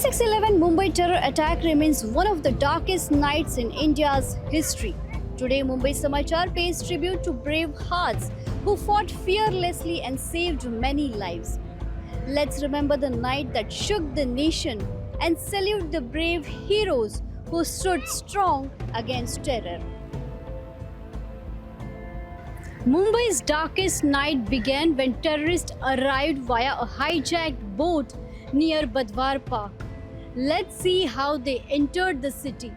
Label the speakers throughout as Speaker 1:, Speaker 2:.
Speaker 1: 26/11 Mumbai terror attack remains one of the darkest nights in India's history. Today, Mumbai Samachar pays tribute to brave hearts who fought fearlessly and saved many lives. Let's remember the night that shook the nation and salute the brave heroes who stood strong against terror. Mumbai's darkest night began when terrorists arrived via a hijacked boat near Badwar Park. Let's see how they entered the city.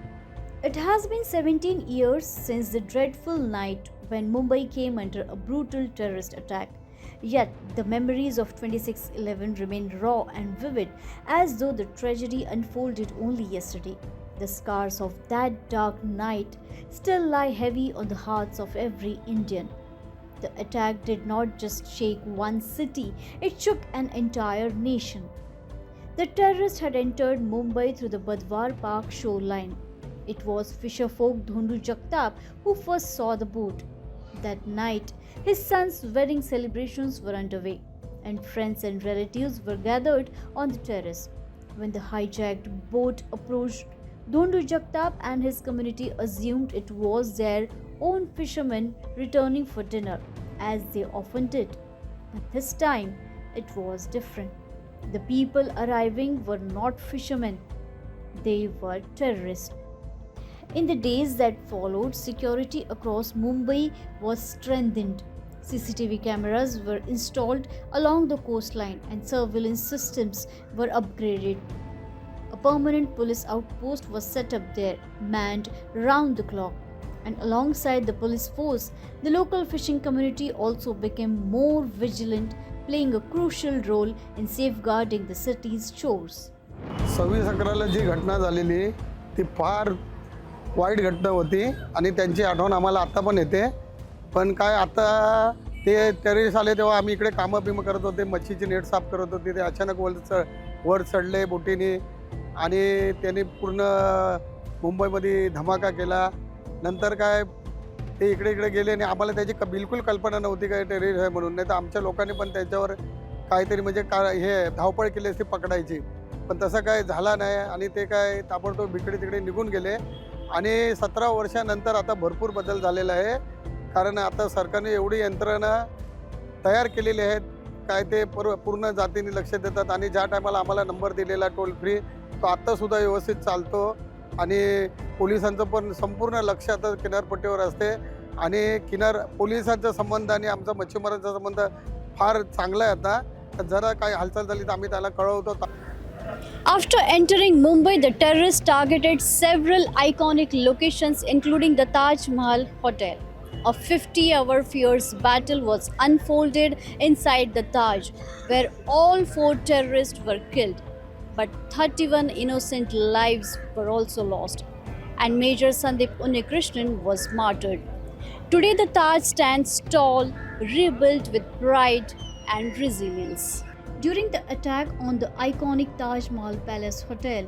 Speaker 1: It has been 17 years since the dreadful night when Mumbai came under a brutal terrorist attack. Yet, the memories of 26/11 remain raw and vivid as though the tragedy unfolded only yesterday. The scars of that dark night still lie heavy on the hearts of every Indian. The attack did not just shake one city, it shook an entire nation. The terrorists had entered Mumbai through the Badwar Park shoreline. It was fisherfolk Dhondu Jagtap who first saw the boat. That night, his son's wedding celebrations were underway, and friends and relatives were gathered on the terrace. When the hijacked boat approached, Dhondu Jagtap and his community assumed it was their own fishermen returning for dinner, as they often did. But this time, it was different. The people arriving were not fishermen, they were terrorists. In the days that followed, security across Mumbai was strengthened. CCTV cameras were installed along the coastline and surveillance systems were upgraded. A permanent police outpost was set up there, manned round the clock. And alongside the police force, the local fishing community also became more vigilant, playing a crucial role in safeguarding the city's shores.
Speaker 2: 26/11 जी घटना झालेली ती फार white घटना होती आणि त्यांची आठवण आम्हाला आता पण येते. पण काय आता ते टेररिस्ट आले तेव्हा आम्ही इकडे कामं करत होते, मच्छीची नेट साफ करत होते. ते अचानक वर चढले बोटीने आणि त्यांनी पूर्ण मुंबईमध्ये धमाका केला. नंतर काय ते इकडे गेले आणि आम्हाला त्याची बिलकुल कल्पना नव्हती काय टेररिस्ट आहे म्हणून. नाही तर आमच्या लोकांनी पण त्याच्यावर काहीतरी म्हणजे हे धावपळ केली असती पकडायची. पण तसं काय झालं नाही आणि ते काय ताबडतोब इकडे तिकडे निघून गेले. आणि 17 वर्षानंतर आता भरपूर बदल झालेला आहे, कारण आता सरकारने एवढी यंत्रणा तयार केलेली आहेत काय ते पूर्ण जातीने लक्ष देतात. आणि ज्या टायमाला आम्हाला नंबर दिलेला टोल फ्री तो आत्तासुद्धा व्यवस्थित चालतो. आणि पोलिसांचं पण संपूर्ण लक्ष आता किनारपट्टीवर असते. आणि पोलिसांचा संबंध आणि आमचा मच्छीमारांचा संबंध फार चांगला आहे. आता तर जरा काही हालचाल झाली तर आम्ही त्याला कळवतो.
Speaker 1: After entering Mumbai, the terrorists targeted several iconic locations, including the Taj Mahal Hotel. A 50-hour fierce battle was unfolded inside the Taj, where all 4 terrorists were killed. But 31 innocent lives were also lost, and Major Sandeep Unnikrishnan was martyred. Today, the Taj stands tall, rebuilt with pride and resilience. During the attack on the iconic Taj Mahal Palace Hotel,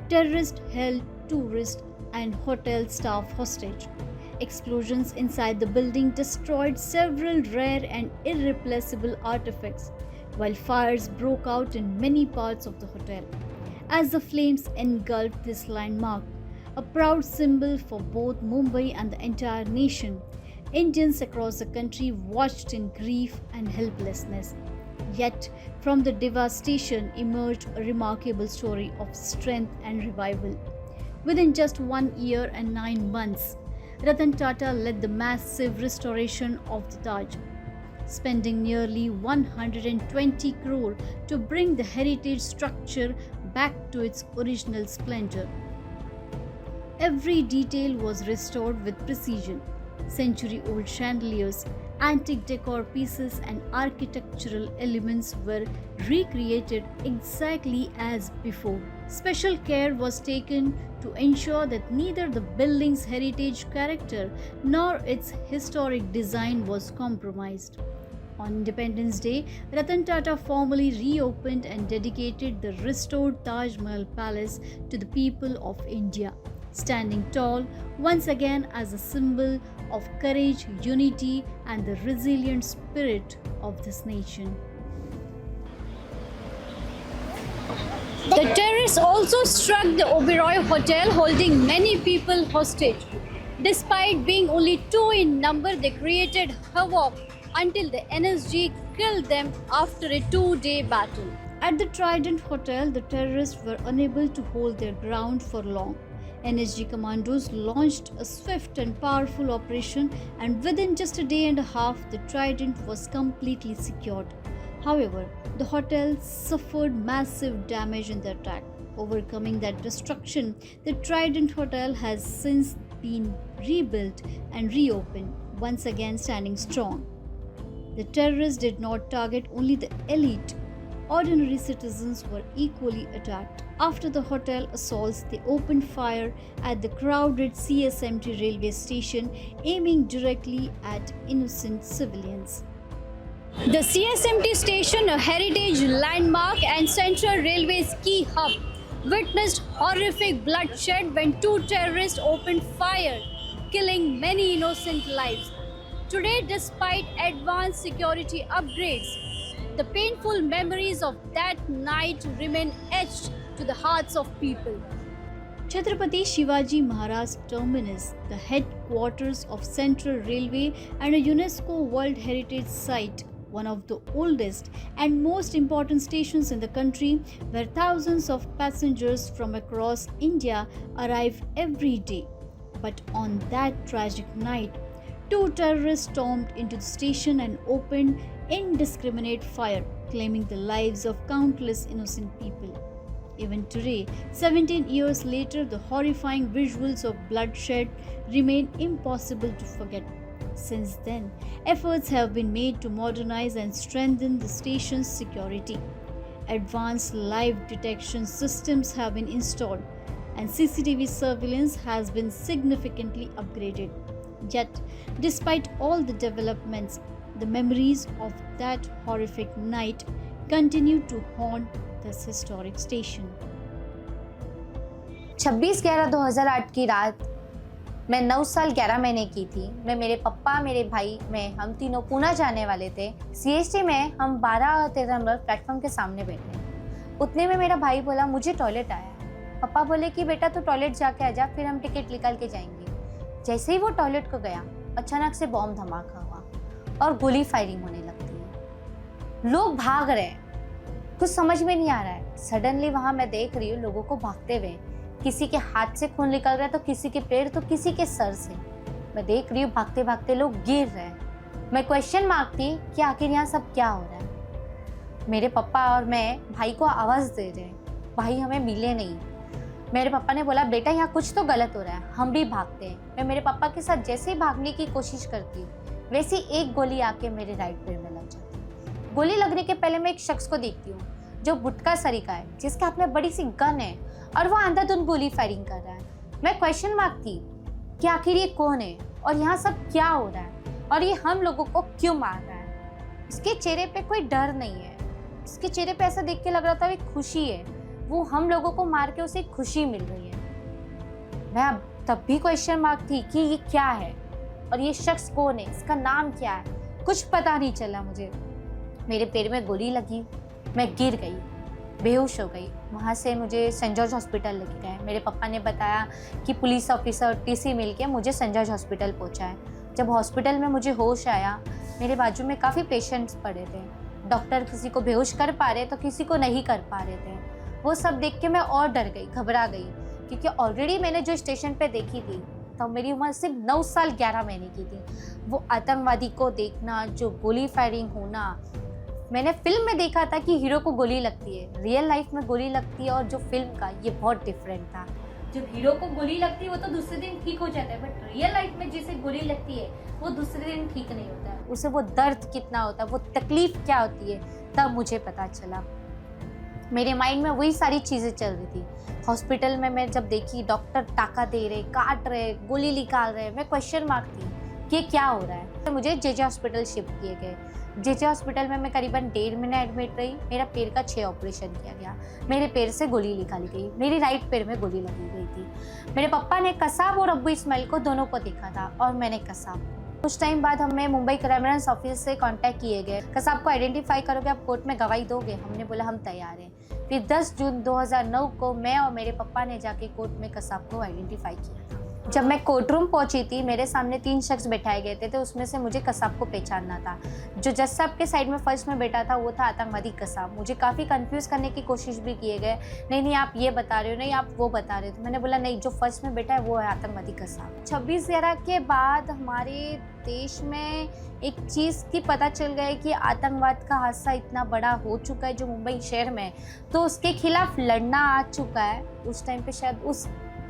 Speaker 1: terrorists held tourists and hotel staff hostage. Explosions inside the building destroyed several rare and irreplaceable artifacts, while fires broke out in many parts of the hotel. As the flames engulfed this landmark, a proud symbol for both Mumbai and the entire nation, Indians across the country watched in grief and helplessness. Yet, from the devastation emerged a remarkable story of strength and revival. Within just 1 year and 9 months, Ratan Tata led the massive restoration of the Taj, spending nearly 120 crore to bring the heritage structure back to its original splendor. Every detail was restored with precision. Century-old chandeliers, antique decor pieces and architectural elements were recreated exactly as before. Special care was taken to ensure that neither the building's heritage character nor its historic design was compromised. On Independence Day, Ratan Tata formally reopened and dedicated the restored Taj Mahal Palace to the people of India, standing tall once again as a symbol of courage, unity, and the resilient spirit of this nation. The terrorists also struck the Oberoi Hotel, holding many people hostage. Despite being only 2 in number, they created havoc until the NSG killed them after a 2-day battle. At the Trident Hotel, the terrorists were unable to hold their ground for long. NSG commandos launched a swift and powerful operation, and within just a day and a half, the Trident was completely secured. However, the hotel suffered massive damage in the attack. Overcoming that destruction, the Trident Hotel has since been rebuilt and reopened, once again standing strong. The terrorists did not target only the elite. Ordinary citizens were equally attacked. After the hotel assaults, they opened fire at the crowded CSMT railway station, aiming directly at innocent civilians. The CSMT station, a heritage landmark and Central Railway's key hub, witnessed horrific bloodshed when 2 terrorists opened fire, killing many innocent lives. Today, despite advanced security upgrades, the painful memories of that night remain etched to the hearts of people. Chhatrapati Shivaji Maharaj Terminus, the headquarters of Central Railway and a UNESCO World Heritage Site, one of the oldest and most important stations in the country, where thousands of passengers from across India arrive every day. But on that tragic night, 2 terrorists stormed into the station and opened indiscriminate fire, claiming the lives of countless innocent people. Even today, 17 years later, the horrifying visuals of bloodshed remain impossible to forget. Since then, efforts have been made to modernize and strengthen the station's security. Advanced live detection systems have been installed, and CCTV surveillance has been significantly upgraded. Yet, despite all the developments, the memories of that horrific night continue to haunt this historic station.
Speaker 3: 26/11/2008 की रात मैं 9 साल 11 महीने की थी। मैं, मेरे पापा, मेरे भाई, हम तीनों पूना जाने वाले थे। CST में हम 12 और 13 नंबर प्लेटफॉर्म के सामने बैठे। उतने में मेरा भाई बोला मुझे टॉयलेट आया। पापा बोले कि बेटा तू टॉयलेट जाके आ जा, फिर हम टिकट निकाल के जाएंगे। जैसे ही वो टॉयलेट को गया, अचानक से बॉम्ब धमाका हुआ और गोली फायरिंग होने लगती है। लोग भाग रहे हैं, कुछ समझ में नहीं आ रहा है। सडनली वहां मैं देख रही हूँ लोगों को भागते हुए, किसी के हाथ से खून निकल रहा है तो किसी के पैर तो किसी के सर से। मैं देख रही हूँ भागते भागते लोग गिर रहे हैं। मैं क्वेश्चन मार्क थी कि आखिर यहाँ सब क्या हो रहा है। मेरे पापा और मैं भाई को आवाज़ दे रहे हैं, भाई हमें मिले नहीं। मेरे पापा ने बोला बेटा यहाँ कुछ तो गलत हो रहा है, हम भी भागते हैं। मैं मेरे पापा के साथ जैसे ही भागने की कोशिश करती हूँ, वैसे एक गोली आके मेरे राइट पैर में लग जाती है। गोली लगने के पहले मैं एक शख्स को देखती हूँ जो बुटका सरीका है, जिसके हाथ में बड़ी सी गन है और वो अंधाधुंध गोली फायरिंग कर रहा है। मैं क्वेश्चन मार्क थी कि आखिर ये कौन है और यहाँ सब क्या हो रहा है और ये हम लोगों को क्यों मार रहा है। इसके चेहरे पे कोई डर नहीं है, इसके चेहरे पे ऐसा देख के लग रहा था वो खुशी है, वो हम लोगों को मार के उसे खुशी मिल रही है। मैं अब तब भी क्वेश्चन मार्क थी कि ये क्या है और ये शख्स कौन है, इसका नाम क्या है, कुछ पता नहीं चला मुझे। मेरे पैर में गोली लगी, मैं गिर गई, बेहोश हो गई। वहाँ से मुझे सेंट जॉर्ज हॉस्पिटल लेके गए। मेरे पापा ने बताया कि पुलिस ऑफिसर TC मिल के मुझे सेंट जॉर्ज हॉस्पिटल पहुँचाए। जब हॉस्पिटल में मुझे होश आया, मेरे बाजू में काफ़ी पेशेंट्स पड़े थे। डॉक्टर किसी को बेहोश कर पा रहे तो किसी को नहीं कर पा रहे थे। वो सब देख के मैं और डर गई, घबरा गई, क्योंकि ऑलरेडी मैंने जो स्टेशन पे देखी थी तब मेरी उम्र सिर्फ 9 साल 11 महीने की थी। वो आतंकवादी को देखना, जो गोली फायरिंग होना, मैंने फिल्म में देखा था कि हीरो को गोली लगती है, रियल लाइफ में गोली लगती है, और जो फिल्म का ये बहुत डिफरेंट था। जो हीरो को गोली लगती है वो तो दूसरे दिन ठीक हो जाता है, बट रियल लाइफ में जिसे गोली लगती है वो दूसरे दिन ठीक नहीं होता है। उसे वो दर्द कितना होता है, वो तकलीफ क्या होती है, तब मुझे पता चला। मेरे माइंड में वही सारी चीज़ें चल रही थी। हॉस्पिटल में मैं जब देखी डॉक्टर टाका दे रहे, काट रहे, गोली निकाल रहे, मैं क्वेश्चन मार्क थी कि क्या हो रहा है। मुझे JJ हॉस्पिटल शिफ्ट किए गए। JJ हॉस्पिटल में मैं करीबन 1.5 महीने एडमिट रही। मेरा पैर का 6 ऑपरेशन किया गया। मेरे पैर से गोली निकाली गई, मेरी राइट पैर में गोली लगी गई थी। मेरे पापा ने कसाब और अब्बू इस्माइल को दोनों को देखा था और मैंने कसाब। कुछ टाइम बाद हमें मुंबई क्राइम ऑफिस से कांटेक्ट किए गए। कसाब को आइडेंटिफाई करोगे, आप कोर्ट में गवाही दोगे? हमने बोला हम तैयार हैं। फिर 10 जून 2009 को मैं और मेरे पापा ने जाके कोर्ट में कसाब को आइडेंटिफाई किया था। जब मैं कोर्ट रूम पहुंची थी, मेरे सामने 3 शख्स बैठाए गए थे, तो उसमें से मुझे कसाब को पहचानना था। जो जज साहब के साइड में फर्स्ट में बैठा था वो था आतंकवादी कसाब। मुझे काफ़ी कंफ्यूज करने की कोशिश भी किए गए, नहीं आप ये बता रहे हो, नहीं आप वो बता रहे हो। तो मैंने बोला नहीं, जो फर्स्ट में बैठा है वो है आतंकवादी कसाब। 26/11 के बाद हमारे देश में एक चीज़ की पता चल गया है कि आतंकवाद का हादसा इतना बड़ा हो चुका है जो मुंबई शहर में, तो उसके खिलाफ लड़ना आ चुका है। उस टाइम पे शायद उस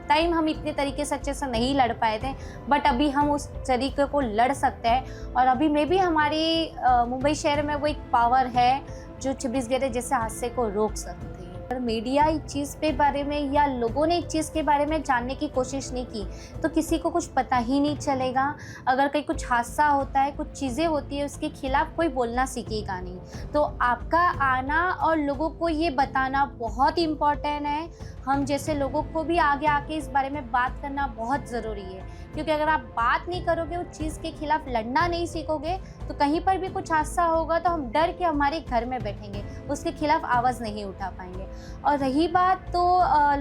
Speaker 3: टाइम हम इतने तरीके से अच्छे से नहीं लड़ पाए थे, बट अभी हम उस तरीके को लड़ सकते हैं। और अभी में भी हमारी मुंबई शहर में वो एक पावर है जो 26/11 जैसे हादसे को रोक सकती है। अगर मीडिया इस चीज़ के बारे में या लोगों ने इस चीज़ के बारे में जानने की कोशिश नहीं की तो किसी को कुछ पता ही नहीं चलेगा। अगर कहीं कुछ हादसा होता है, कुछ चीज़ें होती है, उसके खिलाफ कोई बोलना सीखेगा नहीं। तो आपका आना और लोगों को ये बताना बहुत इम्पॉर्टेंट है। हम जैसे लोगों को भी आगे आके इस बारे में बात करना बहुत ज़रूरी है, क्योंकि अगर आप बात नहीं करोगे, उस चीज़ के खिलाफ लड़ना नहीं सीखोगे, तो कहीं पर भी कुछ हादसा होगा तो हम डर के हमारे घर में बैठेंगे, उसके खिलाफ आवाज़ नहीं उठा पाएंगे। और रही बात तो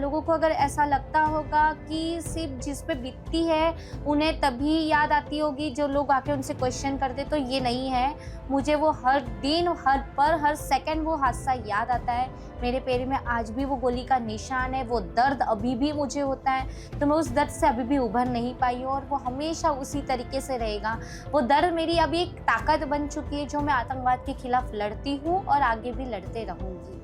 Speaker 3: लोगों को अगर ऐसा लगता होगा कि सिर्फ जिस पे बीतती है उन्हें तभी याद आती होगी जो लोग आके उनसे क्वेश्चन करते, तो ये नहीं है। मुझे वो हर दिन, हर पल, हर सेकंड वो हादसा याद आता है। मेरे पैर में आज भी वो गोली का निशान है, वो दर्द अभी भी मुझे होता है, तो मैं उस दर्द से अभी भी उभर नहीं पाई हूँ और वो हमेशा उसी तरीके से रहेगा। वो दर्द मेरी अभी एक ताकत बन चुकी है जो मैं आतंकवाद के खिलाफ लड़ती हूँ और आगे भी लड़ते रहूँगी।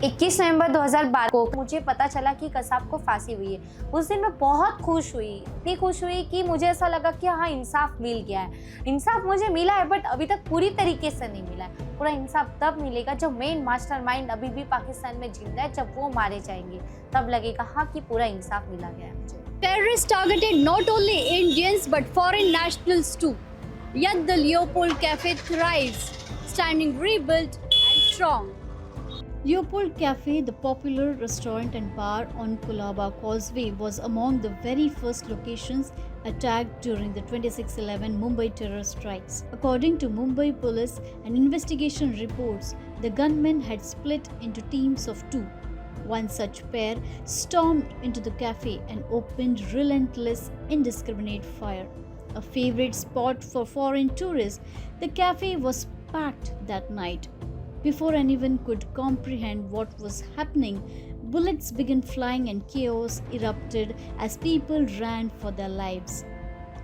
Speaker 3: 21 नवंबर 2012 को मुझे पता चला कि कसाब को फांसी हुई है। उस दिन मैं बहुत खुश हुई, इतनी खुश हुई कि मुझे ऐसा लगा कि हाँ, इंसाफ मिल गया है। इंसाफ मुझे मिला है, बट अभी तक पूरी तरीके से नहीं मिला है। पूरा इंसाफ तब मिलेगा जब मेन मास्टरमाइंड अभी भी पाकिस्तान में जिंदा है, जब वो मारे जाएंगे, तब लगेगा हाँ कि पूरा इंसाफ मिला गया है मुझे।
Speaker 1: Terrorists targeted not only Indians but foreign nationals too. Yet the Leopold Cafe thrives, standing rebuilt and strong. Leopold Cafe, the popular restaurant and bar on Colaba Causeway, was among the very first locations attacked during the 26/11 Mumbai terror strikes. According to Mumbai police and investigation reports, the gunmen had split into teams of 2. One such pair stormed into the cafe and opened relentless, indiscriminate fire. A favorite spot for foreign tourists, the cafe was packed that night. Before anyone could comprehend what was happening, bullets began flying and chaos erupted as people ran for their lives.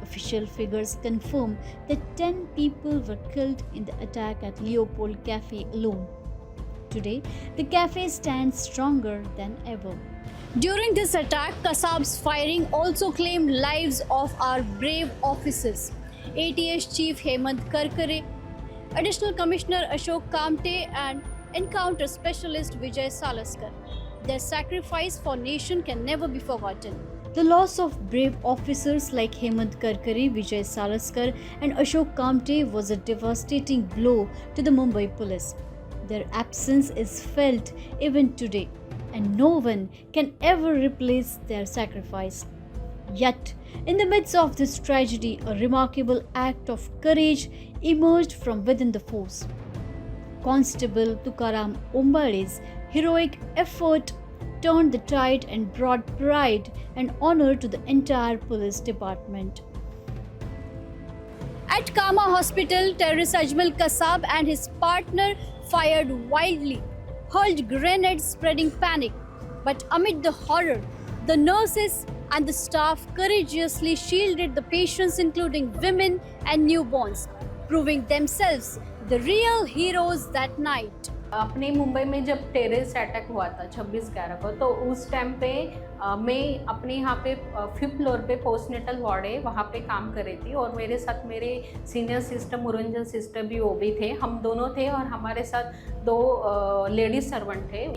Speaker 1: Official figures confirm that 10 people were killed in the attack at Leopold Cafe alone. Today, the cafe stands stronger than ever. During this attack, Kasab's firing also claimed lives of our brave officers. ATS Chief Hemant Karkare, Additional Commissioner Ashok Kamte and Encounter Specialist Vijay Salaskar. Their sacrifice for nation can never be forgotten. The loss of brave officers like Hemant Karkare, Vijay Salaskar and Ashok Kamte was a devastating blow to the Mumbai police. Their absence is felt even today, and no one can ever replace their sacrifice. Yet, in the midst of this tragedy, a remarkable act of courage emerged from within the force. Constable Tukaram Ombare's heroic effort turned the tide and brought pride and honor to the entire police department. At Kama Hospital, terrorist Ajmal Kasab and his partner fired wildly, hurled grenades spreading panic. But amid the horror, the nurses and the staff courageously shielded the patients, including women and newborns, proving themselves the real heroes that night.
Speaker 4: अपने मुंबई में जब terrorist attack हुआ था 26/11 को, तो उस time पे मैं अपने यहाँ पे 5th फ्लोर पे पोस्टनेटल वार्ड है, वहाँ पे काम कर रही थी और मेरे साथ मेरे सीनियर सिस्टर मुरंजन सिस्टर भी वो भी थे। हम दोनों थे और हमारे साथ 2 लेडीज सर्वेंट थे।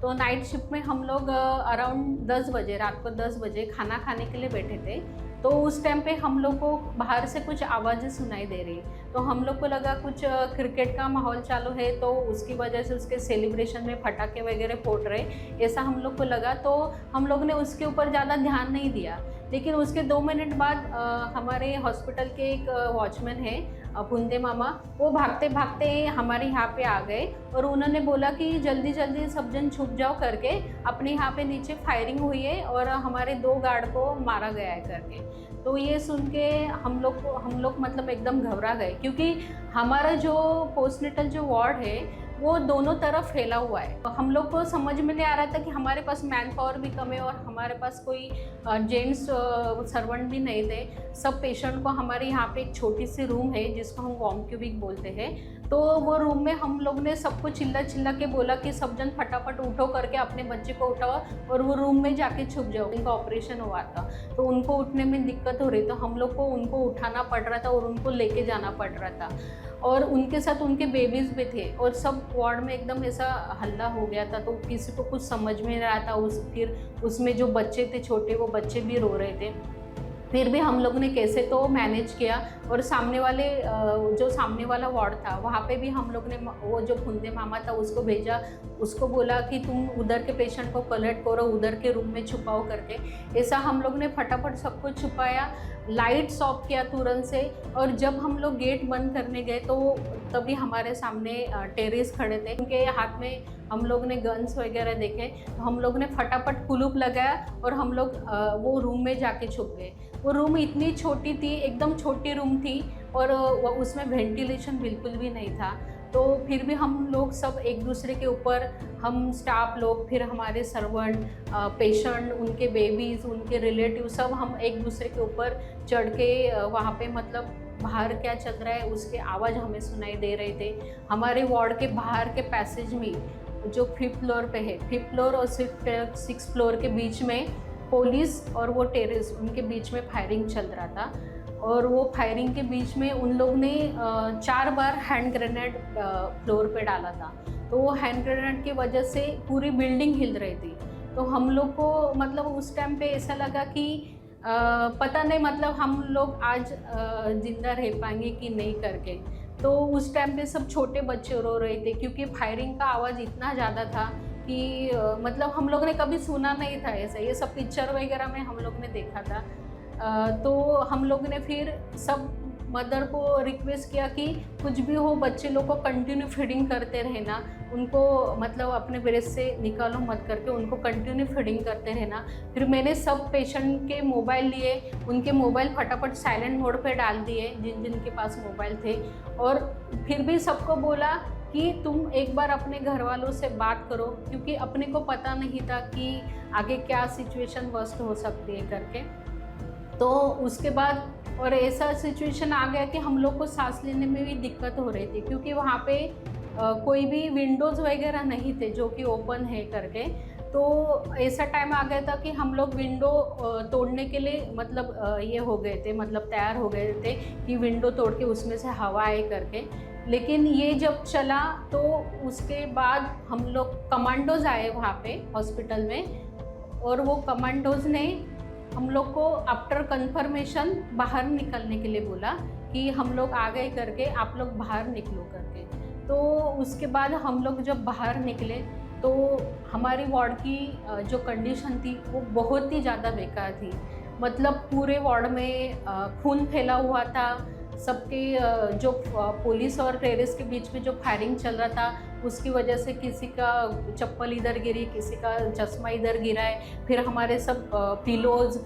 Speaker 4: तो नाइट शिफ्ट में हम लोग अराउंड 10 बजे, रात को 10 बजे खाना खाने के लिए बैठे थे। तो उस टाइम पे हम लोग को बाहर से कुछ आवाज़ें सुनाई दे रही, तो हम लोग को लगा कुछ क्रिकेट का माहौल चालू है, तो उसकी वजह से उसके सेलिब्रेशन में पटाखे वगैरह फोड़ रहे, ऐसा हम लोग को लगा। तो हम लोग ने उसके ऊपर ज़्यादा ध्यान नहीं दिया। लेकिन उसके 2 मिनट बाद हमारे हॉस्पिटल के एक वॉचमैन है, फुंदे मामा, वो भागते भागते हमारे यहाँ पे आ गए और उन्होंने बोला कि जल्दी जल्दी सब जन छुप जाओ करके। अपने यहाँ पे नीचे फायरिंग हुई है और हमारे 2 गार्ड को मारा गया है करके। तो ये सुन के हम लोग मतलब एकदम घबरा गए, क्योंकि हमारा जो पोस्टनेटल जो वार्ड है वो दोनों तरफ फैला हुआ है। तो हम लोग को समझ में नहीं आ रहा था कि हमारे पास मैन पावर भी कम है और हमारे पास कोई जेंट्स सर्वेंट भी नहीं थे। सब पेशेंट को हमारे यहाँ पे एक छोटी सी रूम है जिसको हम वॉर्म क्यूबिक बोलते हैं, तो वो रूम में हम लोग ने सबको चिल्ला के बोला कि सब जन फटाफट उठो करके अपने बच्चे को उठाओ और वो रूम में जाके छुप जाओ। उनका ऑपरेशन हुआ था तो उनको उठने में दिक्कत हो रही, तो हम लोग को उनको उठाना पड़ रहा था और उनको लेके जाना पड़ रहा था, और उनके साथ उनके बेबीज़ भी थे और सब वार्ड में एकदम ऐसा हल्ला हो गया था। तो किसी को कुछ समझ में नहीं रहा था। फिर उसमें जो बच्चे थे छोटे, वो बच्चे भी रो रहे थे। फिर भी हम लोग ने कैसे तो मैनेज किया और सामने वाला वार्ड था वहाँ पे भी हम लोग ने वो जो फुंदे मामा था उसको भेजा, उसको बोला कि तुम उधर के पेशेंट को कलेक्ट करो, उधर के रूम में छुपाओ करके। ऐसा हम लोग ने फटाफट सबको छुपाया, लाइट्स ऑफ किया तुरंत से। और जब हम लोग गेट बंद करने गए तो तभी हमारे सामने टेररिस्ट खड़े थे, उनके हाथ में हम लोग ने गन्स वगैरह देखे। तो हम लोग ने फटाफट कुलूप लगाया और हम लोग वो रूम में जाके छुप गए। वो रूम इतनी छोटी थी, एकदम छोटी रूम थी और उसमें वेंटिलेशन बिल्कुल भी नहीं था। तो फिर भी हम लोग सब एक दूसरे के ऊपर, हम स्टाफ लोग, फिर हमारे सर्वेंट, पेशेंट, उनके बेबीज़, उनके रिलेटिव, सब हम एक दूसरे के ऊपर चढ़ के वहाँ पे मतलब बाहर क्या चल रहा है उसके आवाज़ हमें सुनाई दे रहे थे। हमारे वार्ड के बाहर के पैसेज में जो 5th फ्लोर पे है, 5th फ्लोर और 6th फ्लोर के बीच में पुलिस और वो टेररिस्ट, उनके बीच में फायरिंग चल रहा था। और वो फायरिंग के बीच में उन लोग ने 4 बार हैंड ग्रेनेड फ्लोर पे डाला था। तो वो हैंड ग्रेनेड की वजह से पूरी बिल्डिंग हिल रही थी। तो हम लोग को मतलब उस टाइम पे ऐसा लगा कि पता नहीं मतलब हम लोग आज ज़िंदा रह पाएंगे कि नहीं करके। तो उस टाइम पे सब छोटे बच्चे रो रहे थे, क्योंकि फायरिंग का आवाज़ इतना ज़्यादा था कि मतलब हम लोग ने कभी सुना नहीं था ऐसा। ये सब पिक्चर वगैरह में हम लोग ने देखा था। तो हम लोग ने फिर सब मदर को रिक्वेस्ट किया कि कुछ भी हो बच्चे लोग को कंटिन्यू फीडिंग करते रहना, उनको मतलब अपने ब्रेस्ट से निकालो मत करके उनको कंटिन्यू फीडिंग करते रहना। फिर मैंने सब पेशेंट के मोबाइल लिए, उनके मोबाइल फटाफट साइलेंट मोड पे डाल दिए जिन जिन के पास मोबाइल थे। और फिर भी सबको बोला कि तुम एक बार अपने घर वालों से बात करो, क्योंकि अपने को पता नहीं था कि आगे क्या सिचुएशन वर्स्ट हो सकती है करके। तो उसके बाद और ऐसा सिचुएशन आ गया कि हम लोग को सांस लेने में भी दिक्कत हो रही थी, क्योंकि वहाँ पे कोई भी विंडोज़ वगैरह नहीं थे जो कि ओपन है करके। तो ऐसा टाइम आ गया था कि हम लोग विंडो तोड़ने के लिए मतलब ये हो गए थे, मतलब तैयार हो गए थे कि विंडो तोड़ के उसमें से हवा आए करके। लेकिन ये जब चला तो उसके बाद हम लोग कमांडोज आए वहाँ पे हॉस्पिटल में, और वो कमांडोज ने हम लोग को आफ्टर कंफर्मेशन बाहर निकलने के लिए बोला कि हम लोग आ गए करके, आप लोग बाहर निकलो करके। तो उसके बाद हम लोग जब बाहर निकले तो हमारी वार्ड की जो कंडीशन थी वो बहुत ही ज़्यादा बेकार थी। मतलब पूरे वार्ड में खून फैला हुआ था। सबके जो पुलिस और टेररिस्ट के बीच में जो फायरिंग चल रहा था उसकी वजह से किसी का चप्पल इधर गिरी, किसी का चश्मा इधर गिरा है। फिर हमारे सब पिलोज,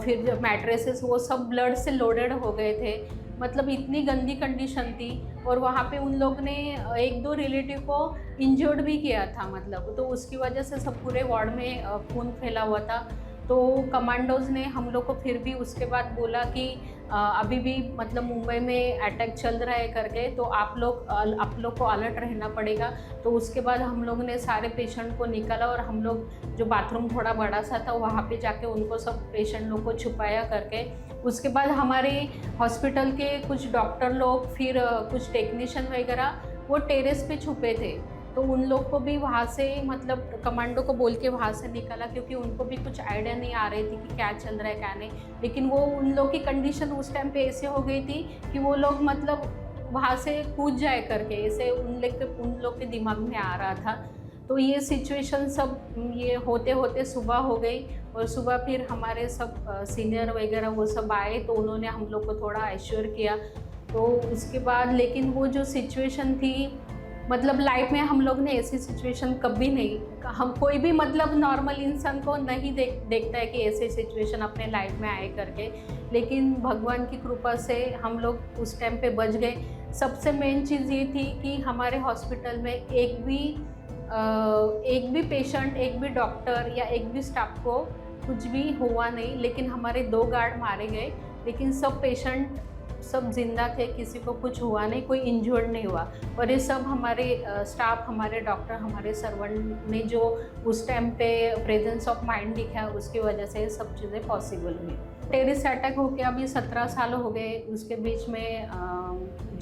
Speaker 4: फिर मैट्रेसेस, वो सब ब्लड से लोडेड हो गए थे। मतलब इतनी गंदी कंडीशन थी। और वहाँ पे उन लोग ने 1-2 रिलेटिव को इंजर्ड भी किया था, मतलब तो उसकी वजह से सब पूरे वार्ड में खून फैला हुआ था। तो कमांडोज ने हम लोग को फिर भी उसके बाद बोला कि अभी भी मतलब मुंबई में अटैक चल रहा है करके, तो आप लोग को अलर्ट रहना पड़ेगा। तो उसके बाद हम लोग ने सारे पेशेंट को निकाला और हम लोग जो बाथरूम थोड़ा बड़ा सा था वहाँ पे जाके उनको सब पेशेंट लोग को छुपाया करके। उसके बाद हमारे हॉस्पिटल के कुछ डॉक्टर लोग, फिर कुछ टेक्नीशियन वगैरह वो टेरेस पे छुपे थे। तो उन लोग को भी वहाँ से मतलब कमांडो को बोल के वहाँ से निकाला, क्योंकि उनको भी कुछ आइडिया नहीं आ रही थी कि क्या चल रहा है क्या नहीं। लेकिन वो उन लोग की कंडीशन उस टाइम पे ऐसे हो गई थी कि वो लोग मतलब वहाँ से कूद जाए करके, ऐसे उन लोग के दिमाग में आ रहा था। तो ये सिचुएशन सब ये होते होते सुबह हो गई। और सुबह फिर हमारे सब सीनियर वगैरह वो सब आए, तो उन्होंने हम लोग को थोड़ा एश्योर किया। तो उसके बाद लेकिन वो जो सिचुएशन थी, मतलब लाइफ में हम लोग ने ऐसी सिचुएशन कभी नहीं, हम कोई भी मतलब नॉर्मल इंसान को नहीं देखता है कि ऐसे सिचुएशन अपने लाइफ में आए करके, लेकिन भगवान की कृपा से हम लोग उस टाइम पे बच गए। सबसे मेन चीज़ ये थी कि हमारे हॉस्पिटल में एक भी पेशेंट, एक भी डॉक्टर या एक भी स्टाफ को कुछ भी हुआ नहीं, लेकिन हमारे 2 गार्ड मारे गए, लेकिन सब पेशेंट सब जिंदा थे, किसी को कुछ हुआ नहीं, कोई इंजर्ड नहीं हुआ। और ये सब हमारे स्टाफ, हमारे डॉक्टर, हमारे सर्वेंट ने जो उस टाइम पे प्रेजेंस ऑफ माइंड दिखाया, उसकी वजह से ये सब चीज़ें पॉसिबल हुई। टेररिस्ट अटैक होके अभी 17 साल हो गए। उसके बीच में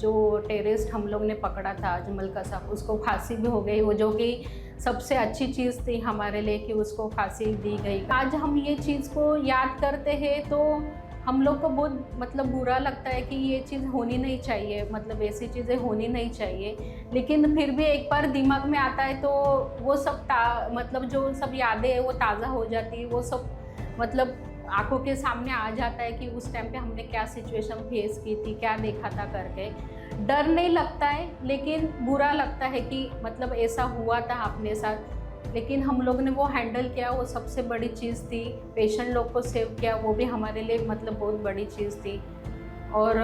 Speaker 4: जो टेररिस्ट हम लोग ने पकड़ा था अजमल कसाब, उसको फांसी भी हो गई, वो जो कि सबसे अच्छी चीज़ थी हमारे लिए कि उसको फांसी दी गई। आज हम ये चीज़ को याद करते हैं तो हम लोग को बहुत मतलब बुरा लगता है कि ये चीज़ होनी नहीं चाहिए, मतलब ऐसी चीज़ें होनी नहीं चाहिए, लेकिन फिर भी एक बार दिमाग में आता है तो वो सब मतलब जो सब यादें हैं वो ताज़ा हो जाती है, वो सब मतलब आंखों के सामने आ जाता है कि उस टाइम पे हमने क्या सिचुएशन फेस की थी, क्या देखा था करके। डर नहीं लगता है, लेकिन बुरा लगता है कि मतलब ऐसा हुआ था अपने साथ, लेकिन हम लोग ने वो हैंडल किया, वो सबसे बड़ी चीज़ थी। पेशेंट लोग को सेव किया, वो भी हमारे लिए मतलब बहुत बड़ी चीज़ थी। और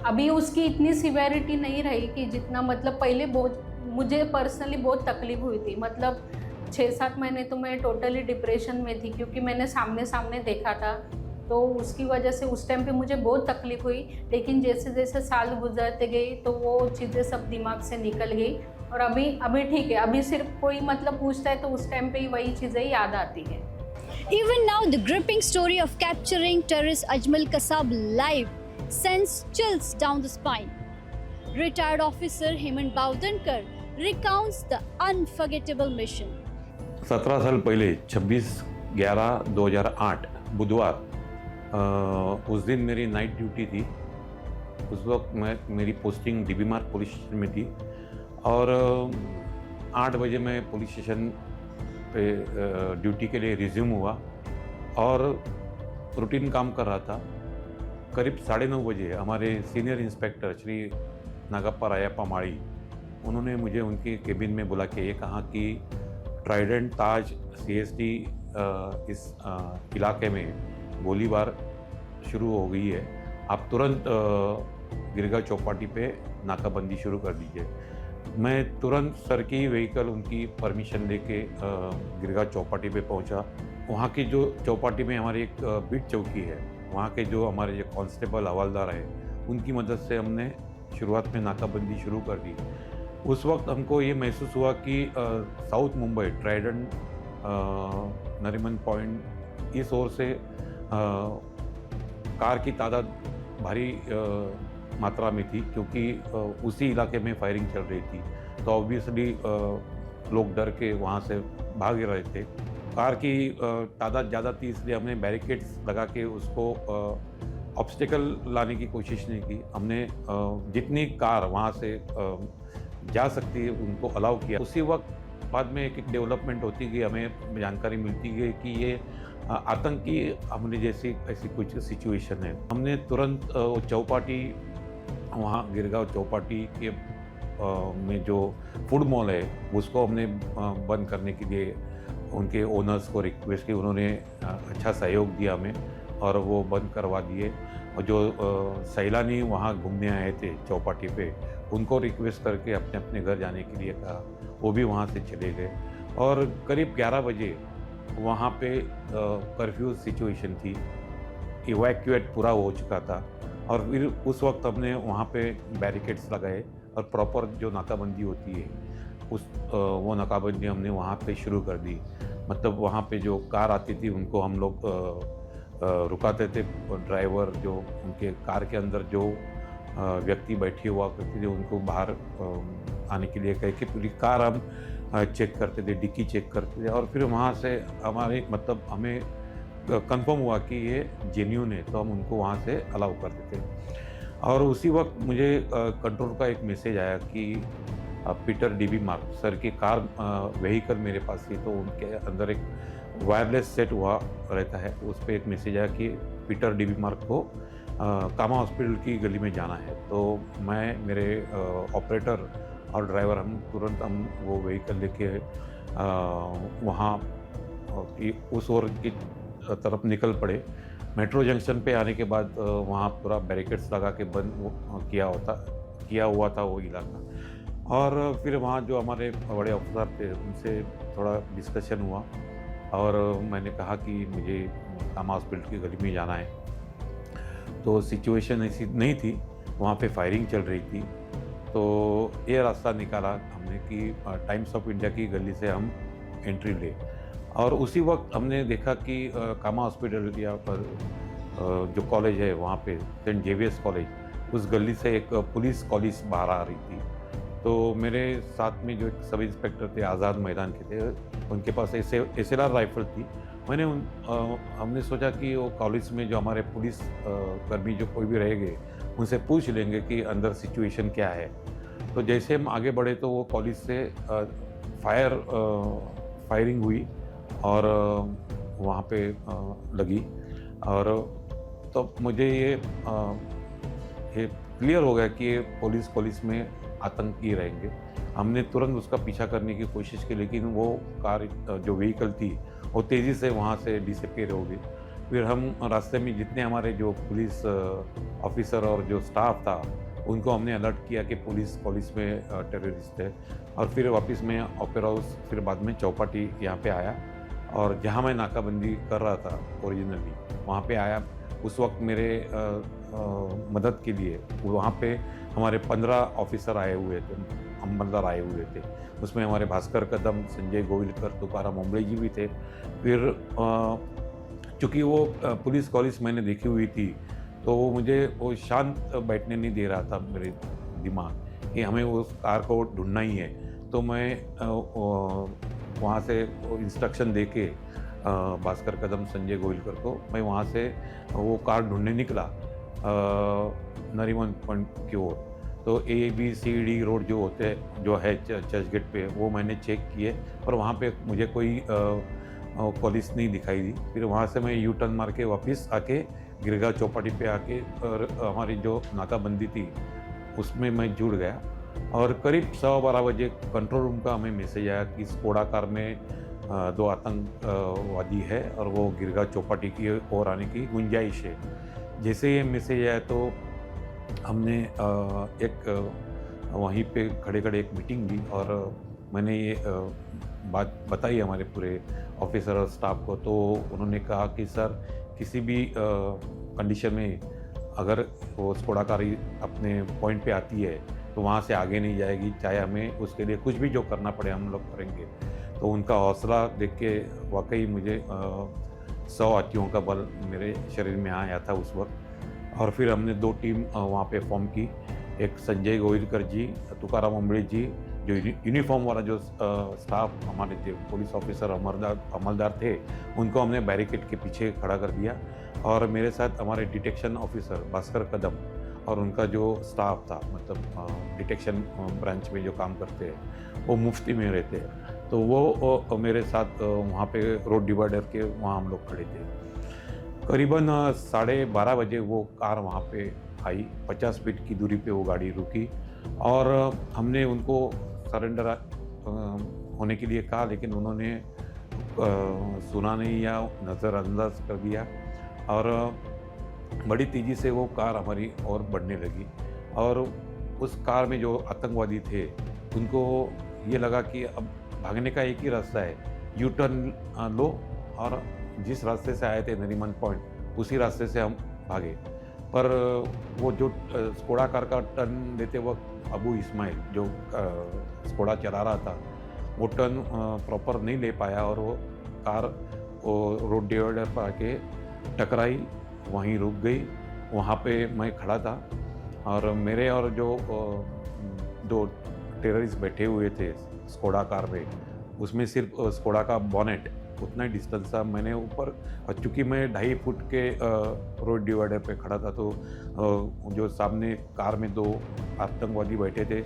Speaker 4: अभी उसकी इतनी सिवेरिटी नहीं रही कि जितना मतलब पहले बहुत, मुझे पर्सनली बहुत तकलीफ हुई थी, मतलब 6-7 महीने तो मैं टोटली डिप्रेशन में थी, क्योंकि मैंने सामने देखा था, तो उसकी वजह से उस टाइम पे मुझे बहुत तकलीफ हुई। लेकिन जैसे जैसे साल गुजरते गए तो वो चीज़ें सब दिमाग से निकल गई, और अभी ठीक है। अभी सिर्फ कोई मतलब पूछता है तो उस टाइम पे ही वही चीज़ें याद आती है।
Speaker 1: Even now, the gripping story of capturing terrorist Ajmal Kasab live sends chills down the spine. Retired officer Hemant Baudankar recounts the unforgettable mission.
Speaker 5: 17 साल पहले 26/11/2008 बुधवार, उस दिन मेरी नाइट ड्यूटी थी। उस वक्त मेरी पोस्टिंग डीबी मार्ग पुलिस स्टेशन में थी, और 8 बजे मैं पुलिस स्टेशन पे ड्यूटी के लिए रिज्यूम हुआ और रूटीन काम कर रहा था। करीब 9:30 बजे हमारे सीनियर इंस्पेक्टर श्री नागप्पा रायप्पा माड़ी, उन्होंने मुझे उनके केबिन में बुला के ये कहा कि ट्राइडेंट ताज CST इस इलाके में गोलीबार शुरू हो गई है, आप तुरंत गिरगांव चौपाटी पे नाकाबंदी शुरू कर दीजिए। मैं तुरंत सर की व्हीकल उनकी परमिशन लेके गिरगांव चौपाटी पे पहुंचा। वहाँ की जो चौपाटी में हमारी एक बीट चौकी है, वहाँ के जो हमारे जो कांस्टेबल हवलदार हैं, उनकी मदद से हमने शुरुआत में नाकाबंदी शुरू कर दी। उस वक्त हमको ये महसूस हुआ कि south Mumbai Trident Nariman point इस ओर से कार की तादाद भारी मात्रा में थी, क्योंकि उसी इलाके में फायरिंग चल रही थी। तो ऑब्वियसली लोग डर के वहाँ से भाग रहे थे। कार की तादाद ज़्यादा थी, इसलिए हमने बैरिकेड्स लगा के उसको ऑब्स्टिकल लाने की कोशिश नहीं की। हमने जितनी कार वहाँ से जा सकती है उनको अलाउ किया। उसी वक्त बाद में एक डेवलपमेंट होती गई, हमें जानकारी मिलती गई कि ये आतंकी हमले जैसी ऐसी कुछ सिचुएशन है। हमने तुरंत चौपाटी, वहाँ गिरगांव चौपाटी के में जो फूड मॉल है उसको हमने बंद करने के लिए उनके ओनर्स को रिक्वेस्ट की। उन्होंने अच्छा सहयोग दिया हमें और वो बंद करवा दिए। और जो सैलानी वहाँ घूमने आए थे चौपाटी पे, उनको रिक्वेस्ट करके अपने अपने घर जाने के लिए कहा, वो भी वहाँ से चले गए। और करीब 11 बजे वहाँ पे कर्फ्यू सिचुएशन थी, इवैक्यूएट पूरा हो चुका था। और फिर उस वक्त हमने वहाँ पे बैरिकेड्स लगाए और प्रॉपर जो नाकाबंदी होती है वो नाकाबंदी हमने वहाँ पे शुरू कर दी। मतलब वहाँ पे जो कार आती थी उनको हम लोग रुकाते थे। ड्राइवर जो उनके कार के अंदर जो व्यक्ति बैठे हुआ करते थे उनको बाहर आने के लिए कह के पूरी कार हम चेक करते थे, डिक्की चेक करते थे। और फिर वहाँ से हमारे मतलब हमें कंफर्म हुआ कि ये जेन्युइन है, तो हम उनको वहाँ से अलाउ करते थे। और उसी वक्त मुझे कंट्रोल का एक मैसेज आया कि पीटर डीबी मार्क सर की कार व्हीकल मेरे पास थी, तो उनके अंदर एक वायरलेस सेट हुआ रहता है, उस पर एक मैसेज आया कि पीटर डीबी मार्क को कामा हॉस्पिटल की गली में जाना है। तो मैं मेरे ऑपरेटर और ड्राइवर हम तुरंत वो व्हीकल लेके वहाँ की उस ओर की तरफ निकल पड़े। मेट्रो जंक्शन पे आने के बाद वहाँ पूरा बैरिकेड्स लगा के बंद किया हुआ था वो इलाका। और फिर वहाँ जो हमारे बड़े अफसर थे उनसे थोड़ा डिस्कशन हुआ और मैंने कहा कि मुझे कामा हॉस्पिटल की गली में जाना है। तो सिचुएशन ऐसी नहीं थी, वहाँ पे फायरिंग चल रही थी। तो ये रास्ता निकाला हमने कि टाइम्स ऑफ इंडिया की गली से हम एंट्री ले। और उसी वक्त हमने देखा कि कामा हॉस्पिटल या पर जो कॉलेज है वहाँ पे सेंट जेवियर्स कॉलेज, उस गली से एक पुलिस कॉलेज बाहर आ रही थी। तो मेरे साथ में जो एक सब इंस्पेक्टर थे आज़ाद मैदान के थे, उनके पास SLR राइफल थी। हमने सोचा कि वो कॉलेज में जो हमारे पुलिस कर्मी जो कोई भी रहेंगे उनसे पूछ लेंगे कि अंदर सिचुएशन क्या है। तो जैसे हम आगे बढ़े तो वो कॉलेज से फायरिंग हुई और वहाँ पे लगी। और तो मुझे ये क्लियर हो गया कि ये कॉलेज में आतंकी रहेंगे। हमने तुरंत उसका पीछा करने की कोशिश की, लेकिन वो कार जो व्हीकल थी वो तेज़ी से वहाँ से डिसअपीयर हो गई। फिर हम रास्ते में जितने हमारे जो पुलिस ऑफिसर और जो स्टाफ था उनको हमने अलर्ट किया कि पुलिस कॉलेज में टेररिस्ट है। और फिर वापस में ओपेरा हाउस, फिर बाद में चौपाटी यहाँ पे आया और जहाँ मैं नाकाबंदी कर रहा था ओरिजिनली वहाँ पे आया। उस वक्त मेरे मदद के लिए वहाँ पे हमारे 15 ऑफिसर आए हुए थे, अमलदार आए हुए थे। उसमें हमारे भास्कर कदम, संजय गोविलकर, तुकाराम ओंबळे जी भी थे। फिर चूँकि वो पुलिस कॉलेज मैंने देखी हुई थी तो वो मुझे वो शांत बैठने नहीं दे रहा था मेरे दिमाग कि हमें उस कार को ढूंढना ही है। तो मैं वहाँ से इंस्ट्रक्शन दे के भास्कर कदम, संजय गोविलकर को मैं वहाँ से वो कार ढूंढने निकला नरीमन पॉइंट की ओर। तो ABCD रोड जो है चर्च गेट पे, वो मैंने चेक किए और वहाँ पे मुझे कोई पुलिस नहीं दिखाई दी। फिर वहाँ से मैं यू टर्न मार के वापस आके गिरगांव चौपाटी पे आके और हमारी जो नाकाबंदी थी उसमें मैं जुड़ गया। और करीब 12:15 बजे कंट्रोल रूम का हमें मैसेज आया कि स्कोडा कार में 2 आतंकवादी है और वो गिरगांव चौपाटी की ओर आने की गुंजाइश है। जैसे ये मैसेज आया तो हमने एक वहीं पे खड़े एक मीटिंग ली और मैंने ये बात बताई हमारे पूरे ऑफिसर और स्टाफ को। तो उन्होंने कहा कि सर किसी भी कंडीशन में अगर वो स्कोडा कार अपने पॉइंट पे आती है तो वहाँ से आगे नहीं जाएगी, चाहे हमें उसके लिए कुछ भी जो करना पड़े हम लोग करेंगे। तो उनका हौसला देख के वाकई मुझे 100 हाथियों का बल मेरे शरीर में आया था उस वक्त। और फिर हमने 2 टीम वहाँ पे फॉर्म की। एक संजय गोविलकर जी, तुकाराम ओंबळे जी, जो यूनिफॉर्म वाला जो स्टाफ हमारे जो पुलिस ऑफिसर अमलदार थे, उनको हमने बैरिकेड के पीछे खड़ा कर दिया। और मेरे साथ हमारे डिटेक्शन ऑफिसर भास्कर कदम और उनका जो स्टाफ था, मतलब डिटेक्शन ब्रांच में जो काम करते हैं, वो मुफ्ती में रहते हैं। तो वो मेरे साथ वहाँ पे रोड डिवाइडर के वहाँ हम लोग खड़े थे। करीबन 12:30 बजे वो कार वहाँ पे आई, 50 फीट की दूरी पे वो गाड़ी रुकी और हमने उनको सरेंडर होने के लिए कहा, लेकिन उन्होंने सुना नहीं या नज़रअंदाज कर दिया और बड़ी तेज़ी से वो कार हमारी ओर बढ़ने लगी। और उस कार में जो आतंकवादी थे उनको ये लगा कि अब भागने का एक ही रास्ता है, यू टर्न लो और जिस रास्ते से आए थे नरीमन पॉइंट उसी रास्ते से हम भागे। पर वो जो स्कोडा कार का टर्न लेते वक्त अबू इस्माइल जो स्कोडा चला रहा था वो टर्न प्रॉपर नहीं ले पाया और वो कार रोड डिवाइडर पर आके टकराई, वहीं रुक गई। वहाँ पे मैं खड़ा था और मेरे और जो 2 टेररिस्ट बैठे हुए थे स्कोडा कार में, उसमें सिर्फ स्कोडा का बॉनेट उतना ही डिस्टेंस था। मैंने ऊपर, चूँकि मैं 2.5 फुट के रोड डिवाइडर पे खड़ा था, तो जो सामने कार में 2 आतंकवादी बैठे थे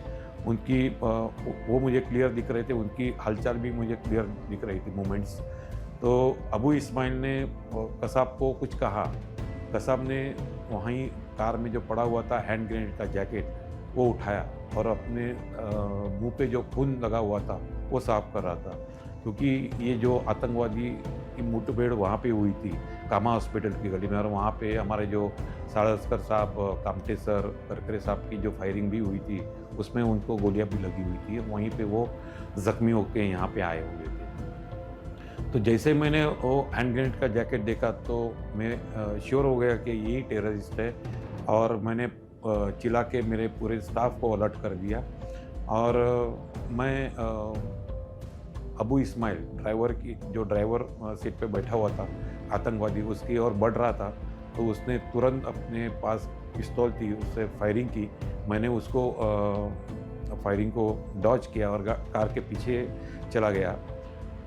Speaker 5: उनकी वो मुझे क्लियर दिख रहे थे, उनकी हलचल भी मुझे क्लियर दिख रही थी, मूवमेंट्स। तो अबू इस्माइल ने कसाब को कुछ कहा, कसाब ने वहीं कार में जो पड़ा हुआ था हैंड ग्रेनेड का जैकेट वो उठाया और अपने मुंह पे जो खून लगा हुआ था वो साफ कर रहा था, क्योंकि ये जो आतंकवादी की मुठभेड़ वहाँ पे हुई थी कामा हॉस्पिटल की गली में, और वहाँ पे हमारे जो साड़स्कर साहब, कामटे सर, करकरे साहब की जो फायरिंग भी हुई थी उसमें उनको गोलियां भी लगी हुई थी, वहीं पे वो ज़ख्मी होके यहाँ पे आए हुए थे। तो जैसे मैंने वो हैंड ग्रेनेड का जैकेट देखा तो मैं श्योर हो गया कि यही टेररिस्ट है, और मैंने चिल्ला के मेरे पूरे स्टाफ को अलर्ट कर दिया। और मैं अबू इस्माइल जो ड्राइवर सीट पे बैठा हुआ था आतंकवादी, उसकी ओर बढ़ रहा था, तो उसने तुरंत अपने पास पिस्तौल थी उससे फायरिंग की। मैंने उसको फायरिंग को डॉज किया और कार के पीछे चला गया।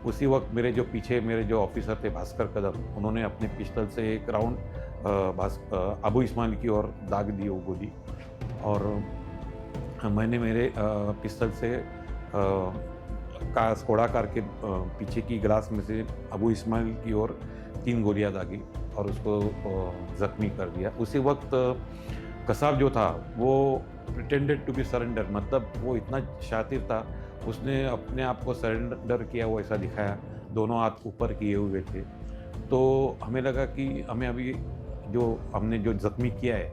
Speaker 5: उसी वक्त मेरे जो ऑफिसर थे भास्कर कदम, उन्होंने अपने पिस्तौल से एक राउंड अबू इस्माइल की ओर दाग दी वो गोली, और मैंने मेरे पिस्तौल से कोड़ा कार के पीछे की ग्लास में से अबू इस्माइल की ओर 3 गोलियां दागी और उसको ज़ख्मी कर दिया। उसी वक्त कसाब जो था वो प्रिटेंडेड टू बी सरेंडर, मतलब वो इतना शातिर था, उसने अपने आप को सरेंडर किया वो ऐसा दिखाया, दोनों हाथ ऊपर किए हुए थे। तो हमें लगा कि हमें अभी हमने जो ज़ख्मी किया है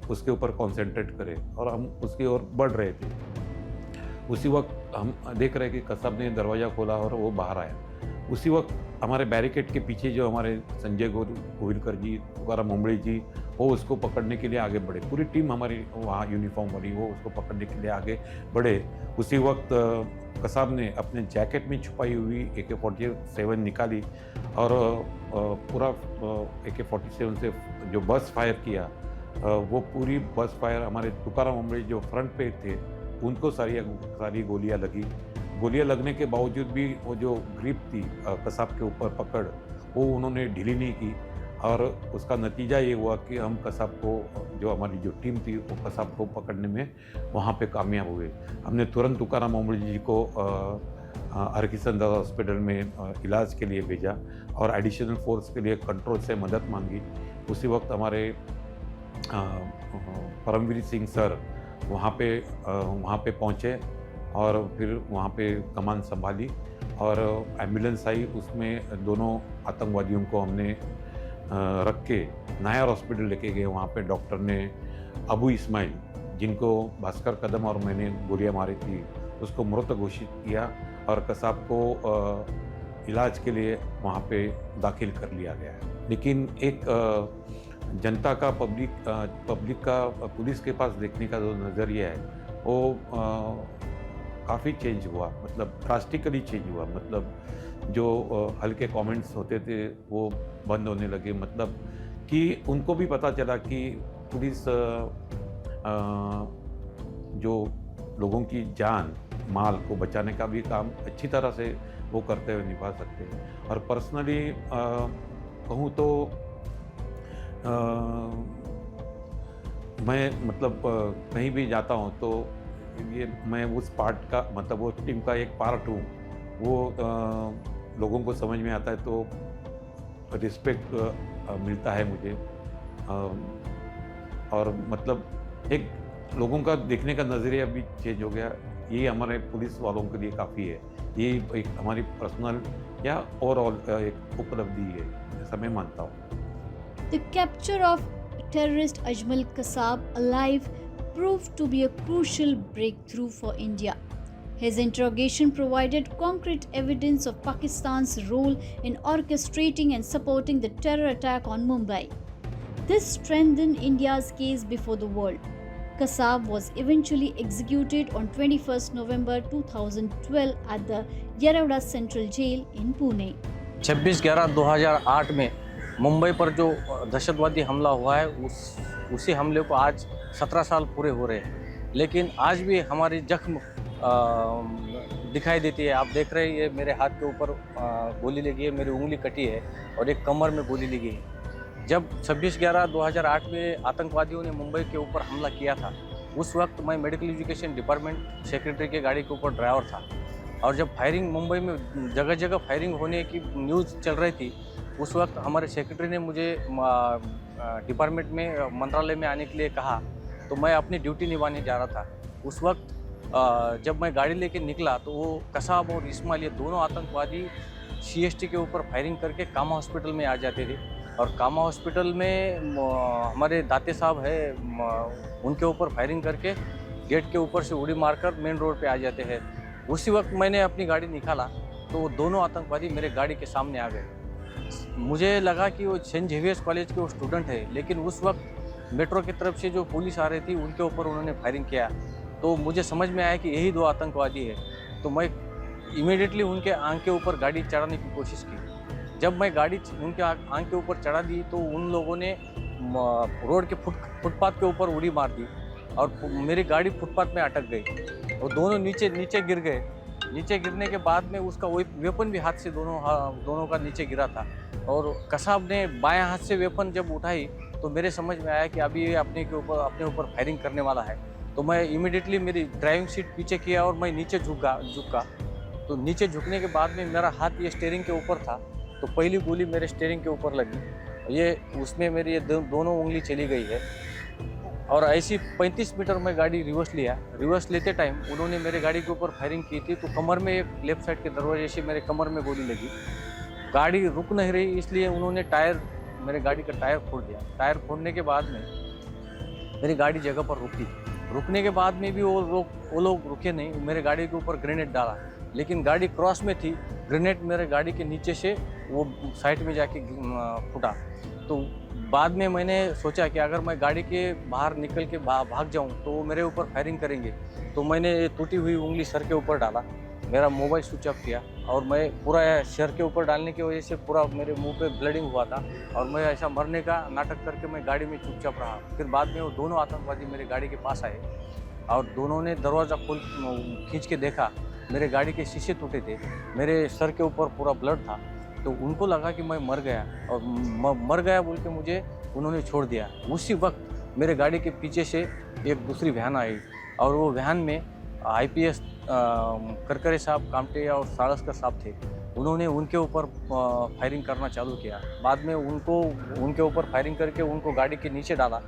Speaker 5: उसके ऊपर कॉन्सेंट्रेट करें, और हम उसकी ओर बढ़ रहे थे। उसी वक्त हम देख रहे कि कसाब ने दरवाज़ा खोला और वो बाहर आया। उसी वक्त हमारे बैरिकेड के पीछे जो हमारे संजय गोविलकर जी, तुकाराम मुंबड़ी जी, वो उसको पकड़ने के लिए आगे बढ़े। पूरी टीम हमारी वहाँ यूनिफॉर्म वाली वो उसको पकड़ने के लिए आगे बढ़े। उसी वक्त कसाब ने अपने जैकेट में छुपाई हुई AK-47 निकाली और पूरा AK-47 से जो बस फायर किया, वो पूरी बस फायर हमारे तुकाराम मुंबड़ी जो फ्रंट पे थे उनको सारी गोलियां लगी। गोलियां लगने के बावजूद भी वो जो ग्रिप थी कसाब के ऊपर पकड़, वो उन्होंने ढीली नहीं की, और उसका नतीजा ये हुआ कि हम कसाब को, जो हमारी जो टीम थी वो कसाब को पकड़ने में वहाँ पे कामयाब हुए। हमने तुरंत तुकाराम मुंबड़ी जी को हरकिशन दास हॉस्पिटल में इलाज के लिए भेजा और एडिशनल फोर्स के लिए कंट्रोल से मदद मांगी। उसी वक्त हमारे परमवीर सिंह सर वहाँ पे पहुँचे और फिर वहाँ पे कमान संभाली और एम्बुलेंस आई, उसमें दोनों आतंकवादियों को हमने रख के नायर हॉस्पिटल लेके गए। वहाँ पे डॉक्टर ने अबू इस्माइल, जिनको भास्कर कदम और मैंने गोलियां मारी थी, उसको मृत घोषित किया और कसाब को इलाज के लिए वहाँ पे दाखिल कर लिया गया है। लेकिन एक जनता का, पब्लिक का पुलिस के पास देखने का जो नज़रिया है वो काफ़ी चेंज हुआ, मतलब ड्रास्टिकली चेंज हुआ। मतलब जो हल्के कमेंट्स होते थे वो बंद होने लगे, मतलब कि उनको भी पता चला कि पुलिस जो लोगों की जान माल को बचाने का भी काम अच्छी तरह से वो करते हुए निभा सकते हैं। और पर्सनली कहूँ तो मैं मतलब कहीं भी जाता हूँ तो ये मैं उस पार्ट का, मतलब वो टीम का एक पार्ट हूँ। वो लोगों को समझ में आता है तो रिस्पेक्ट मिलता है मुझे, और मतलब एक लोगों का देखने का नज़रिया भी चेंज हो गया। ये हमारे पुलिस वालों के लिए काफ़ी है, ये एक हमारी पर्सनल या ओवरऑल एक उपलब्धि है, ऐसा मैं मानता हूँ।
Speaker 1: The capture of terrorist Ajmal Kasab alive proved to be a crucial breakthrough for India. His interrogation provided concrete evidence of Pakistan's role in orchestrating and supporting the terror attack on Mumbai. This strengthened India's case before the world. Kasab was eventually executed on 21st November 2012 at the Yerawada Central Jail in Pune.
Speaker 6: 26/11/2008 में मुंबई पर जो दहशतवादी हमला हुआ है उसी हमले को आज 17 साल पूरे हो रहे हैं, लेकिन आज भी हमारी जख्म दिखाई देती है। आप देख रहे हैं ये मेरे हाथ के ऊपर गोली लगी है, मेरी उंगली कटी है और एक कमर में गोली लगी है। जब 26/11/2008 में आतंकवादियों ने मुंबई के ऊपर हमला किया था, उस वक्त मैं मेडिकल एजुकेशन डिपार्टमेंट सेक्रेटरी के गाड़ी के ऊपर ड्राइवर था, और जब फायरिंग मुंबई में जगह जगह फायरिंग होने की न्यूज़ चल रही थी, उस वक्त हमारे सेक्रेटरी ने मुझे डिपार्टमेंट में मंत्रालय में आने के लिए कहा, तो मैं अपनी ड्यूटी निभाने जा रहा था। उस वक्त जब मैं गाड़ी लेके निकला तो वो कसाब और इस्माइल ये दोनों आतंकवादी CST के ऊपर फायरिंग करके कामा हॉस्पिटल में आ जाते थे। और कामा हॉस्पिटल में हमारे दाते साहब है, उनके ऊपर फायरिंग करके गेट के ऊपर से उड़ी मारकर मेन रोड पे आ जाते हैं। उसी वक्त मैंने अपनी गाड़ी निकाला तो वो दोनों आतंकवादी मेरे गाड़ी के सामने आ गए। मुझे लगा कि वो सेंट जेवियर्स कॉलेज के वो स्टूडेंट है, लेकिन उस वक्त मेट्रो की तरफ से जो पुलिस आ रही थी उनके ऊपर उन्होंने फायरिंग किया। तो मुझे समझ में आया कि यही दो आतंकवादी है। तो मैं इमीडिएटली उनके आंख के ऊपर गाड़ी चढ़ाने की कोशिश की। जब मैं गाड़ी उनके आंख के ऊपर चढ़ा दी तो उन लोगों ने रोड के फुटपाथ के ऊपर उड़ी मार दी और मेरी गाड़ी फुटपाथ में अटक गई और दोनों नीचे गिर गए। नीचे गिरने के बाद में उसका वेपन भी हाथ से दोनों का नीचे गिरा था। और कसाब ने बायां हाथ से वेपन जब उठाई तो मेरे समझ में आया कि अभी ये अपने ऊपर फायरिंग करने वाला है। तो मैं इमीडिएटली मेरी ड्राइविंग सीट पीछे किया और मैं नीचे झुका। तो नीचे झुकने के बाद में मेरा हाथ ये स्टीयरिंग के ऊपर था, तो पहली गोली मेरे स्टीयरिंग के ऊपर लगी। ये उसमें मेरी ये दोनों उंगली चली गई है। और ऐसी 35 मीटर में गाड़ी रिवर्स लिया। रिवर्स लेते टाइम उन्होंने मेरे गाड़ी के ऊपर फायरिंग की थी, तो कमर में एक लेफ्ट साइड के दरवाजे से मेरे कमर में गोली लगी। गाड़ी रुक नहीं रही, इसलिए उन्होंने मेरे गाड़ी का टायर फोड़ दिया। टायर फोड़ने के बाद में मेरी गाड़ी जगह पर रुकी। रुकने के बाद में भी वो लोग रुके नहीं, मेरे गाड़ी के ऊपर ग्रेनेड डाला। लेकिन गाड़ी क्रॉस में थी, ग्रेनेड मेरे गाड़ी के नीचे से वो साइड में जाके फूटा। तो बाद में मैंने सोचा कि अगर मैं गाड़ी के बाहर निकल के भाग जाऊं तो वो मेरे ऊपर फायरिंग करेंगे। तो मैंने टूटी हुई उंगली सर के ऊपर डाला, मेरा मोबाइल स्विच ऑफ किया और मैं पूरा सर के ऊपर डालने की वजह से पूरा मेरे मुंह पे ब्लीडिंग हुआ था और मैं ऐसा मरने का नाटक करके मैं गाड़ी में चुपचाप रहा। फिर बाद में वो दोनों आतंकवादी मेरे गाड़ी के पास आए और दोनों ने दरवाज़ा खींच के देखा, मेरे गाड़ी के शीशे टूटे थे, मेरे सर के ऊपर पूरा ब्लड था। तो उनको लगा कि मैं मर गया और मर गया बोल के मुझे उन्होंने छोड़ दिया। उसी वक्त मेरे गाड़ी के पीछे से एक दूसरी वैन आई और वो वैन में IPS करकरे साहब, कामटे और साड़स्कर साहब थे। उन्होंने उनके ऊपर फायरिंग करना चालू किया। बाद में उनके ऊपर फायरिंग करके उनको गाड़ी के नीचे डाला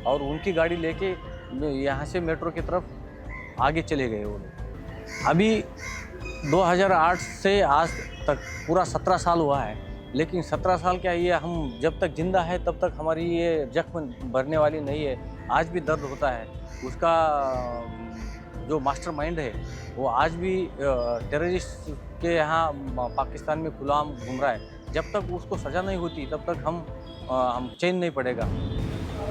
Speaker 6: और उनकी गाड़ी लेके यहाँ से मेट्रो की तरफ आगे चले गए वो लोग। अभी 2008 से आज तक पूरा 17 साल हुआ है, लेकिन 17 साल क्या, ये हम जब तक जिंदा है तब तक हमारी ये जख्म भरने वाली नहीं है। आज भी दर्द होता है। उसका जो मास्टरमाइंड है वो आज भी टेररिस्ट के यहाँ पाकिस्तान में खुलाम घूम रहा है। जब तक उसको सज़ा नहीं होती तब तक हम चैन नहीं पड़ेगा।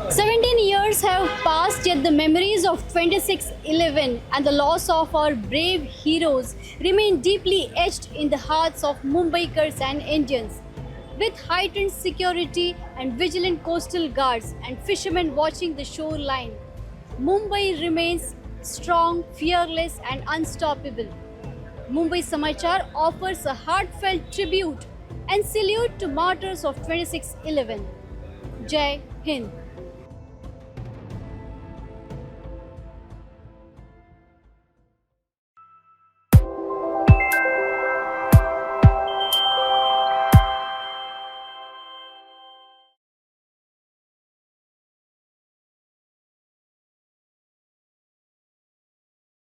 Speaker 1: 17 years have passed, yet the memories of 26/11 and the loss of our brave heroes remain deeply etched in the hearts of Mumbaikars and Indians. With heightened security and vigilant coastal guards and fishermen watching the shoreline, Mumbai remains strong, fearless and unstoppable. Mumbai Samachar offers a heartfelt tribute and salute to martyrs of 26/11. Jai Hind.